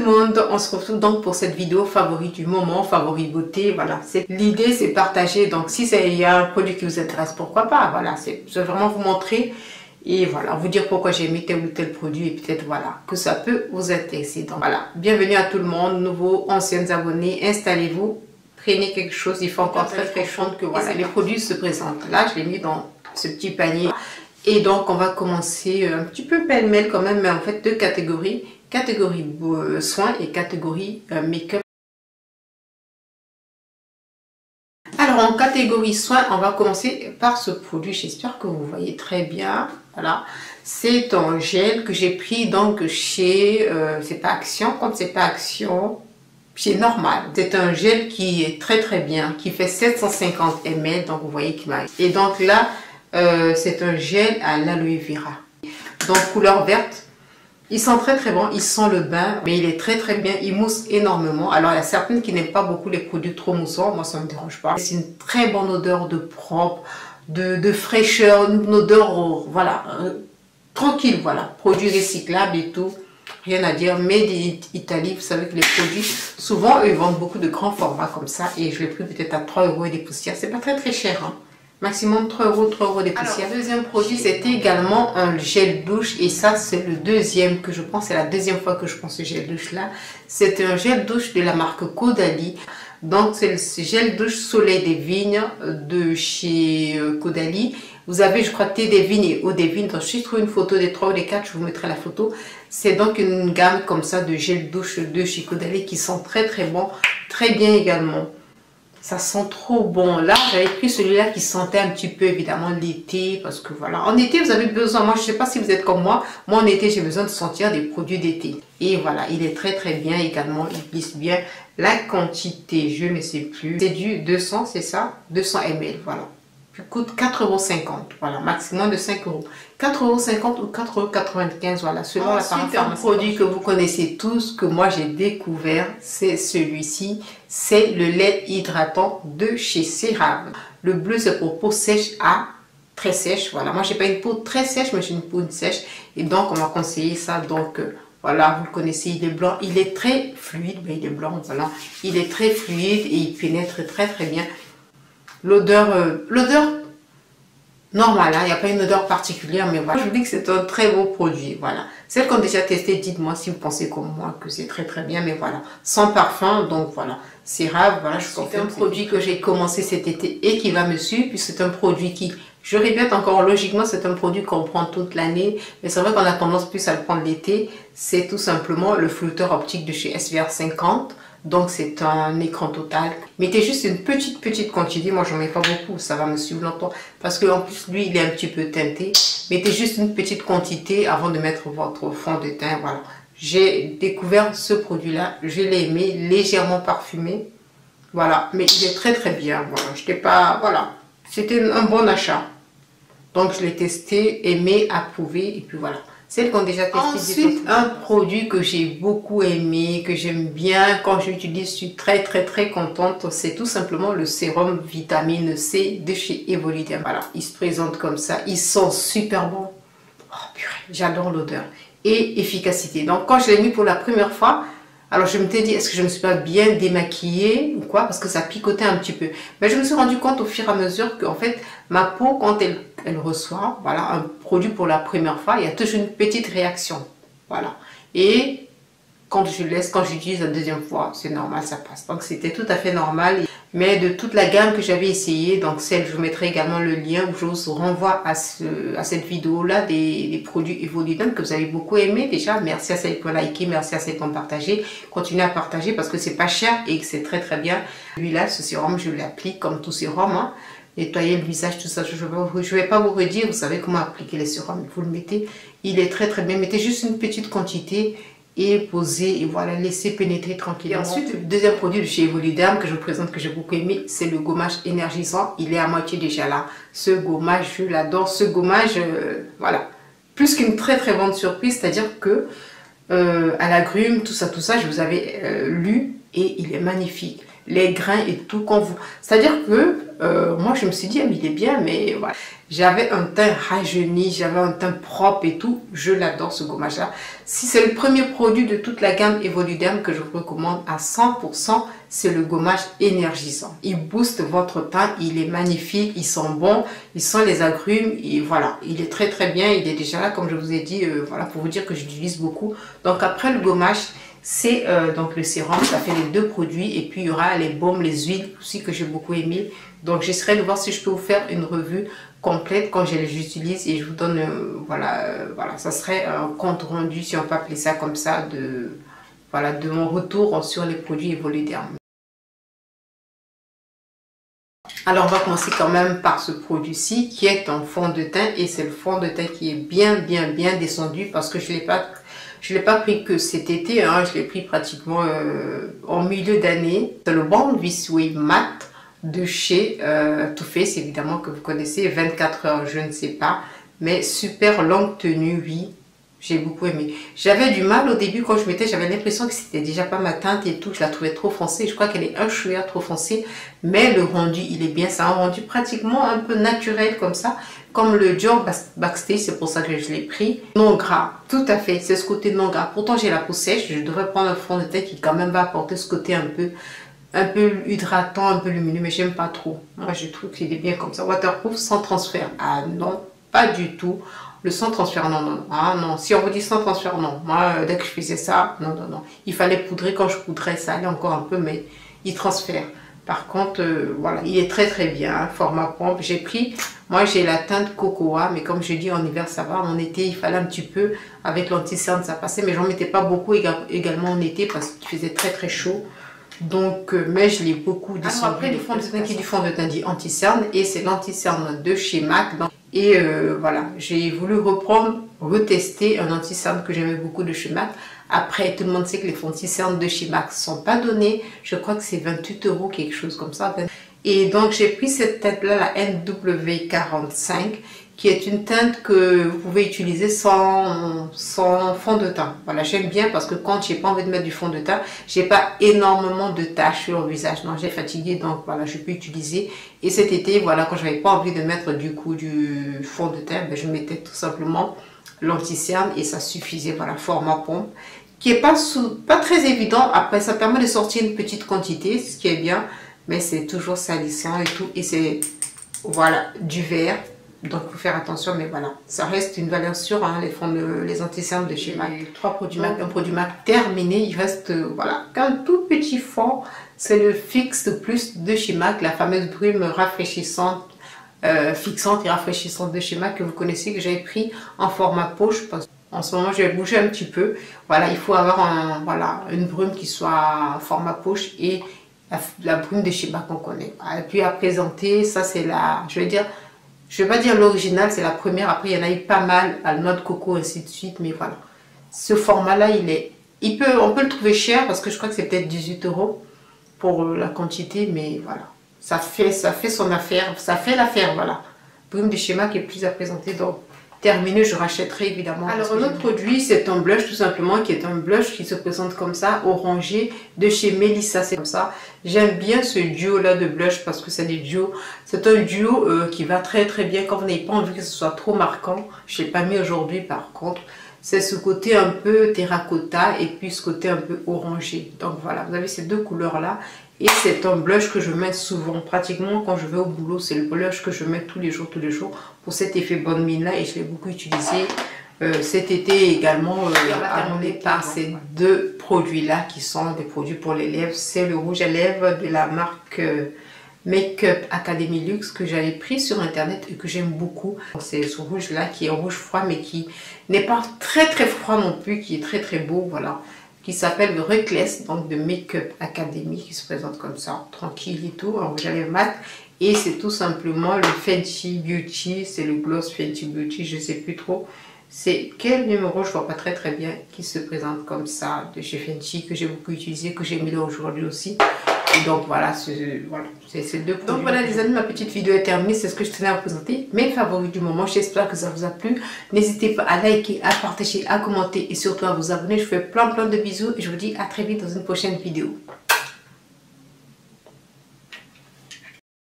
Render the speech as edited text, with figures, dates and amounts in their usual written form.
monde, on se retrouve donc pour cette vidéo favori du moment, favori beauté, voilà. L'idée c'est partager, donc si il y a un produit qui vous intéresse, pourquoi pas, voilà. Je vais vraiment vous montrer et voilà, vous dire pourquoi j'ai aimé tel ou tel produit et peut-être voilà, que ça peut vous intéresser. Donc voilà, bienvenue à tout le monde, nouveaux, anciens abonnés, installez-vous, prenez quelque chose, il fait encore très chaud que voilà, les produits se présentent. Là, je l'ai mis dans ce petit panier. Et donc, on va commencer un petit peu pêle-mêle quand même, mais en fait, deux catégories. Catégorie soins et catégorie make-up. Alors, en catégorie soins, on va commencer par ce produit. J'espère que vous voyez très bien. Voilà. C'est un gel que j'ai pris donc chez... c'est pas Action. Comme c'est pas Action, c'est normal. C'est un gel qui est très bien, qui fait 750 ml. Donc, vous voyez qu'il m'a... Et donc là... c'est un gel à l'aloe vera, donc couleur verte. Il sent très bon, il sent le bain, mais il est très bien, il mousse énormément. Alors il y a certaines qui n'aiment pas beaucoup les produits trop moussants, moi ça me dérange pas. C'est une très bonne odeur de propre, de fraîcheur, une odeur voilà, tranquille, voilà, produit recyclable et tout, rien à dire. Made in Italy, vous savez que les produits, souvent eux, ils vendent beaucoup de grands formats comme ça, et je l'ai pris peut-être à 3 € et des poussières, c'est pas très cher, hein. Maximum 3 € des poussières. Alors, le deuxième produit, c'était également un gel douche. Et ça, c'est le deuxième que je prends. C'est la deuxième fois que je prends ce gel douche là. C'est un gel douche de la marque Caudalie. Donc, c'est le gel douche Soleil des Vignes de chez Caudalie. Vous avez, je crois, thé des vignes et eau des vignes. Donc, si je trouve une photo des 3 ou des 4, je vous mettrai la photo. C'est donc une gamme comme ça de gel douche de chez Caudalie qui sent très bon. Très bien également. Ça sent trop bon. Là, j'avais pris celui-là qui sentait un petit peu évidemment l'été. Parce que voilà, en été, vous avez besoin. Moi, je ne sais pas si vous êtes comme moi. Moi, en été, j'ai besoin de sentir des produits d'été. Et voilà, il est très bien également. Il glisse bien. La quantité, je ne sais plus. C'est du 200, c'est ça? 200 ml, voilà. Il coûte 4,50 €. Voilà, maximum de 5 €. 4,50 € ou 4,95 €. Voilà, selon la parapharmacie. Un produit que vous connaissez tous, que moi j'ai découvert, c'est celui-ci. C'est le lait hydratant de chez CeraVe. Le bleu, c'est pour peau sèche à très sèche. Voilà, moi j'ai pas une peau très sèche, mais j'ai une peau sèche. Et donc, on m'a conseillé ça. Donc, voilà, vous le connaissez, il est blanc. Il est très fluide, mais il est blanc, voilà. Il est très fluide et il pénètre très bien. L'odeur normale, hein, il n'y a pas une odeur particulière, mais voilà, je vous dis que c'est un très beau produit, voilà. Celles qui ont déjà testé, dites-moi si vous pensez comme moi que c'est très bien, mais voilà, sans parfum, donc voilà, CeraVe, voilà, c'est un produit que j'ai commencé cet été et qui va me suivre, puis c'est un produit qui, je répète encore, logiquement, c'est un produit qu'on prend toute l'année, mais c'est vrai qu'on a tendance plus à le prendre l'été. C'est tout simplement le flouteur optique de chez SVR 50. Donc c'est un écran total. Mettez juste une petite quantité. Moi j'en mets pas beaucoup, ça va me suivre longtemps. Parce qu'en plus lui il est un petit peu teinté. Mettez juste une petite quantité avant de mettre votre fond de teint. Voilà. J'ai découvert ce produit là. Je l'ai aimé, légèrement parfumé. Voilà. Mais il est très bien. Voilà. Je n'étais pas. Voilà. C'était un bon achat. Donc je l'ai testé, aimé, approuvé. Et puis voilà. Celles qui ont déjà testé. Ensuite, un produit que j'ai beaucoup aimé, que j'aime bien, quand j'utilise, je suis très contente. C'est tout simplement le sérum vitamine C de chez Evoliderm. Voilà, il se présente comme ça, il sent super bon. Oh purée, j'adore l'odeur. Et efficacité. Donc quand je l'ai mis pour la première fois, alors je me suis dit, est-ce que je ne me suis pas bien démaquillée ou quoi? Parce que ça picotait un petit peu. Mais je me suis rendu compte au fur et à mesure qu'en fait, ma peau, quand elle reçoit voilà, un produit pour la première fois, il y a toujours une petite réaction. Voilà. Et quand j'utilise la deuxième fois, c'est normal, ça passe. Donc c'était tout à fait normal. Mais de toute la gamme que j'avais essayé, donc celle, je vous mettrai également le lien où je vous renvoie à cette vidéo-là des produits Evoliderm que vous avez beaucoup aimé déjà. Merci à celles qui ont liké, merci à celles qui ont partagé. Continuez à partager parce que c'est pas cher et que c'est très bien. Celui-là, ce sérum, je l'applique comme tout sérum. Hein. Nettoyer le visage, tout ça, je vais pas vous redire, vous savez comment appliquer les sérums. Vous le mettez, il est très bien. Mettez juste une petite quantité et posez et voilà, laissez pénétrer tranquillement. Et ensuite, le deuxième produit de chez Evoliderm que je vous présente, que j'ai beaucoup aimé, c'est le gommage énergisant. Il est à moitié déjà là. Ce gommage, je l'adore. Ce gommage, voilà, plus qu'une très bonne surprise, c'est-à-dire que à l'agrumes, tout ça, je vous avais lu et il est magnifique. Les grains et tout, c'est-à-dire que moi je me suis dit, ah, mais il est bien, mais voilà. J'avais un teint rajeuni, j'avais un teint propre et tout. Je l'adore ce gommage-là. Si c'est le premier produit de toute la gamme Evoluderm que je vous recommande à 100%, c'est le gommage énergisant. Il booste votre teint, il est magnifique, il sent bon, il sent les agrumes et voilà. Il est très très bien, il est déjà là comme je vous ai dit, voilà, pour vous dire que j'utilise beaucoup. Donc après le gommage, c'est donc le sérum, ça fait les deux produits et puis il y aura les baumes, les huiles aussi que j'ai beaucoup aimé. Donc j'essaierai de voir si je peux vous faire une revue complète quand je les utilise et je vous donne voilà, ça serait un compte rendu, si on peut appeler ça comme ça, de voilà, de mon retour sur les produits Evoluderm. Alors on va commencer quand même par ce produit-ci qui est un fond de teint et c'est le fond de teint qui est bien descendu parce que je l'ai pas pris que cet été, hein, je l'ai pris pratiquement en milieu d'année. C'est le Born This Way Matte de chez Too Faced, évidemment, que vous connaissez, 24 heures, je ne sais pas, mais super longue tenue, oui, j'ai beaucoup aimé. J'avais du mal au début quand je mettais, j'avais l'impression que c'était déjà pas ma teinte et tout, je la trouvais trop foncée, je crois qu'elle est un chouïa trop foncée, mais le rendu, il est bien, c'est un rendu pratiquement un peu naturel comme ça, comme le Dior Backstage, c'est pour ça que je l'ai pris. Non gras, tout à fait, c'est ce côté non gras. Pourtant j'ai la peau sèche, je devrais prendre un fond de teint qui quand même va apporter ce côté un peu hydratant, un peu lumineux, mais j'aime pas trop. Moi je trouve qu'il est bien comme ça. Waterproof sans transfert. Ah non, pas du tout. Le sans transfert, non. Ah non, si on vous dit sans transfert, non. Moi, dès que je faisais ça, non. Il fallait poudrer, quand je poudrais, ça allait encore un peu, mais il transfère. Par contre, voilà, il est très bien, hein, format pompe. J'ai pris, moi j'ai la teinte cocoa, mais comme je dis, en hiver ça va, en été il fallait un petit peu, avec l'anti-cerne ça passait, mais j'en mettais pas beaucoup également en été parce qu'il faisait très chaud. Donc, mais je l'ai beaucoup descendu. Alors après, le fond de teint qui est du fond de teint dit anti-cerne et c'est l'anti-cerne de chez MAC. Et voilà, j'ai voulu retester un anti-cerne que j'aimais beaucoup de chez MAC. Après, tout le monde sait que les fonds anti-cerne de chez MAC ne sont pas donnés. Je crois que c'est 28 €, quelque chose comme ça. Et donc, j'ai pris cette teinte-là, la NW45, qui est une teinte que vous pouvez utiliser sans fond de teint. Voilà, j'aime bien parce que quand j'ai pas envie de mettre du fond de teint, j'ai pas énormément de taches sur le visage. Non, j'ai fatigué, donc voilà, je peux utiliser. Et cet été, voilà, quand j'avais pas envie de mettre du fond de teint, ben, je mettais tout simplement l'anti-cerne et ça suffisait. Voilà, format pompe, qui est pas très évident. Après, ça permet de sortir une petite quantité, ce qui est bien, mais c'est toujours salissant et tout. Et c'est, voilà, du vert. Donc, il faut faire attention, mais voilà, ça reste une valeur sûre, hein, les anti-cernes de chez MAC. 3 produits MAC, un produit MAC terminé, il reste, voilà, qu'un tout petit fond, c'est le Fix Plus de chez MAC, la fameuse brume rafraîchissante, fixante et rafraîchissante de chez MAC que vous connaissez, que j'avais pris en format poche, parce qu'en ce moment, je vais bouger un petit peu. Voilà, il faut avoir une brume qui soit en format poche et la brume de chez MAC qu'on connaît. Et puis à présenter, ça c'est la, je vais pas dire l'original, c'est la première. Après, il y en a eu pas mal, à la noix de coco, ainsi de suite. Mais voilà. Ce format-là, on peut le trouver cher parce que je crois que c'est peut-être 18 € pour la quantité. Mais voilà. Ça fait son affaire. Ça fait l'affaire, voilà. Brume de chez MAC est plus à présenter. Donc, terminé, je rachèterai évidemment. Alors, un autre produit, c'est un blush tout simplement, qui est un blush qui se présente comme ça, orangé, de chez Melissa. C'est comme ça. J'aime bien ce duo-là de blush parce que c'est des duos. C'est un duo qui va très bien quand vous n'avez pas envie que ce soit trop marquant. Je ne l'ai pas mis aujourd'hui par contre. C'est ce côté un peu terracotta et puis ce côté un peu orangé. Donc voilà, vous avez ces deux couleurs-là. Et c'est un blush que je mets souvent, pratiquement quand je vais au boulot. C'est le blush que je mets tous les jours pour cet effet bonne mine là. Et je l'ai beaucoup utilisé cet été également amené par ces deux produits là qui sont des produits pour les lèvres. C'est le rouge à lèvres de la marque Make-up Academy Luxe que j'avais pris sur internet et que j'aime beaucoup. C'est ce rouge là qui est rouge froid mais qui n'est pas très froid non plus, qui est très beau, voilà. Qui s'appelle Reckless, donc de Make-up Academy, qui se présente comme ça, tranquille et tout, en rouge à lèvres mat. Et c'est tout simplement le Fenty Beauty, c'est le gloss Fenty Beauty, je sais plus trop. C'est quel numéro, je vois pas très bien, qui se présente comme ça, de chez Fenty, que j'ai beaucoup utilisé, que j'ai mis là aujourd'hui aussi. Et donc voilà, c'est deux produits. Donc voilà les amis, ma petite vidéo est terminée, c'est ce que je tenais à vous présenter. Mes favoris du moment, j'espère que ça vous a plu. N'hésitez pas à liker, à partager, à commenter et surtout à vous abonner. Je vous fais plein de bisous et je vous dis à très vite dans une prochaine vidéo.